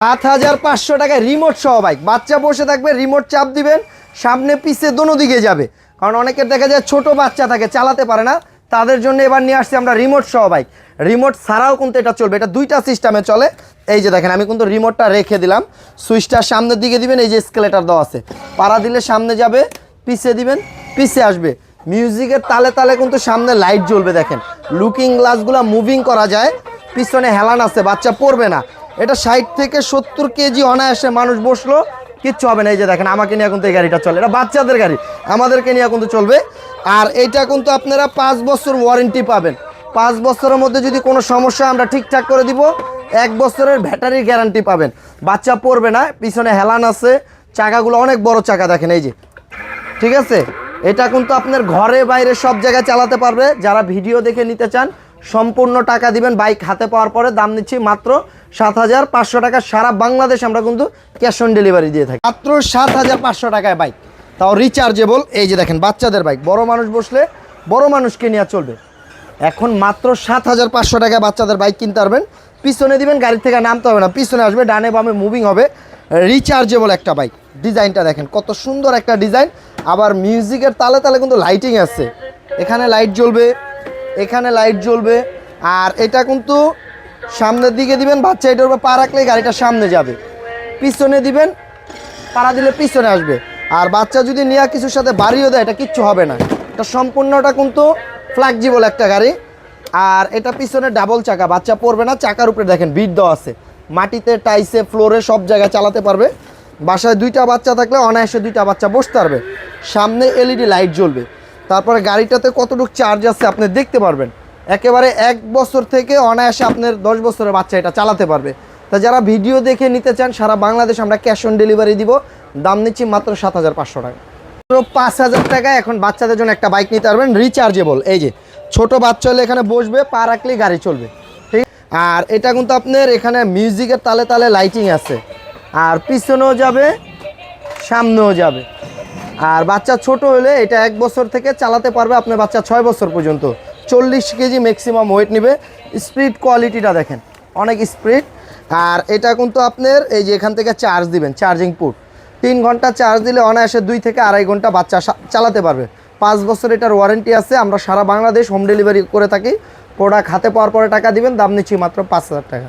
7,500 টাকায় রিমোট সহ বাইক। বাচ্চা বসে থাকবে, রিমোট চাপ দিবেন, সামনে পিছে দোনো দিকে যাবে। কারণ অনেকের দেখা যায় ছোট বাচ্চা থাকে, চালাতে পারে না, তাদের জন্য এবার নিয়ে আসছি আমরা রিমোট সহ বাইক। রিমোট ছাড়াও কিন্তু এটা চলবে, এটা দুইটা সিস্টেমে চলে। এই যে দেখেন, আমি কিন্তু রিমোটটা রেখে দিলাম, সুইচটা সামনের দিকে দিবেন, এই যে স্কেলেটার দেওয়া আছে, পাড়া দিলে সামনে যাবে, পিছে দিবেন পিছে আসবে। মিউজিকের তালে তালে কিন্তু সামনে লাইট জ্বলবে। দেখেন লুকিং গ্লাসগুলো মুভিং করা যায়, পিছনে হেলান আছে, বাচ্চা পড়বে না। এটা 60 থেকে 70 কেজি অনায়াসে মানুষ বসলো, কিচ্ছু হবে না। এই যে দেখেন, আমাকে নিয়ে কিন্তু এই গাড়িটা চলে, এটা বাচ্চাদের গাড়ি, আমাদেরকে নিয়ে কিন্তু চলবে। আর এইটা কিন্তু আপনারা 5 বছর ওয়ারেন্টি পাবেন। 5 বছরের মধ্যে যদি কোনো সমস্যা আমরা ঠিকঠাক করে দিব। 1 বছরের ব্যাটারির গ্যারান্টি পাবেন, বাচ্চা পড়বে না। পিছনে হেলান আছে, চাকাগুলো অনেক বড় চাকা দেখেন, এই যে, ঠিক আছে। এটা কিন্তু আপনার ঘরে বাইরে সব জায়গায় চালাতে পারবে। যারা ভিডিও দেখে নিতে চান সম্পূর্ণ টাকা দিবেন, বাইক হাতে পাওয়ার পরে দাম নিচ্ছি মাত্র 7,500 টাকা। সারা বাংলাদেশ আমরা কিন্তু ক্যাশ অন ডেলিভারি দিয়ে থাকি। মাত্র 7,500 টাকায় বাইক, তাও রিচার্জেবল। এই যে দেখেন, বাচ্চাদের বাইক, বড় মানুষ বসলে বড় মানুষকে নিয়ে চলবে। এখন মাত্র 7,500 টাকায় বাচ্চাদের বাইক কিনতে পারবেন। পিছনে দিবেন, গাড়ি থেকে নামতে হবে না, পিছনে আসবে, ডানে বামে মুভিং হবে। রিচার্জেবল একটা বাইক। ডিজাইনটা দেখেন কত সুন্দর একটা ডিজাইন, আবার মিউজিকের তালে তালে কিন্তু লাইটিং আছে। এখানে লাইট জ্বলবে, এখানে লাইট জ্বলবে। আর এটা কিন্তু সামনের দিকে দিবেন, বাচ্চা এটার উপর পা রাখলে গাড়িটা সামনে যাবে, পিছনে দিবেন, পাড়া দিলে পিছনে আসবে। আর বাচ্চা যদি নিয়ে কিছুর সাথে বাড়িও দেয়, এটা কিচ্ছু হবে না। এটা সম্পূর্ণটা কিন্তু ফ্লেক্সিবল একটা গাড়ি। আর এটা পিছনে ডাবল চাকা, বাচ্চা পড়বে না। চাকার উপরে দেখেন বিট দেওয়া আছে, মাটিতে, টাইসে, ফ্লোরে সব জায়গায় চালাতে পারবে। বাসায় 2টা বাচ্চা থাকলে অনায়াসে 2টা বাচ্চা বসতে পারবে। সামনে এলইডি লাইট জ্বলবে। তারপরে গাড়িটাতে কতটুকু চার্জ আছে আপনি দেখতে পারবেন। একেবারে 1 বছর থেকে অনায়াসে আপনার 10 বছরের বাচ্চা এটা চালাতে পারবে। তা যারা ভিডিও দেখে নিতে চান, সারা বাংলাদেশ আমরা ক্যাশ অন ডেলিভারি দিব। দাম নিচ্ছি মাত্র 7,500 টাকা। 5,000 টাকায় এখন বাচ্চাদের জন্য একটা বাইক নিতে পারবেন রিচার্জেবল। এই যে ছোট বাচ্চা হলে এখানে বসবে, পা রাখলেই গাড়ি চলবে, ঠিক। আর এটা কিন্তু আপনার এখানে মিউজিকের তালে তালে লাইটিং আছে, আর পিছনেও যাবে, সামনেও যাবে। আর বাচ্চা ছোট হলে এটা 1 বছর থেকে চালাতে পারবে আপনার বাচ্চা 6 বছর পর্যন্ত। 40 কেজি ম্যাক্সিমাম ওয়েট নেবে। স্পিড কোয়ালিটিটা দেখেন, অনেক স্পিড। আর এটা কিন্তু আপনার এই যে এখান থেকে চার্জ দিবেন, চার্জিং পোর্ট, 3 ঘন্টা চার্জ দিলে অনায়াসে 2 থেকে 2.5 ঘন্টা বাচ্চা চালাতে পারবে। 5 বছর এটার ওয়ারেন্টি আছে। আমরা সারা বাংলাদেশ হোম ডেলিভারি করে থাকি। প্রোডাক্ট হাতে পাওয়ার পরে টাকা দিবেন, দাম নিচ্ছি মাত্র 5,000 টাকা।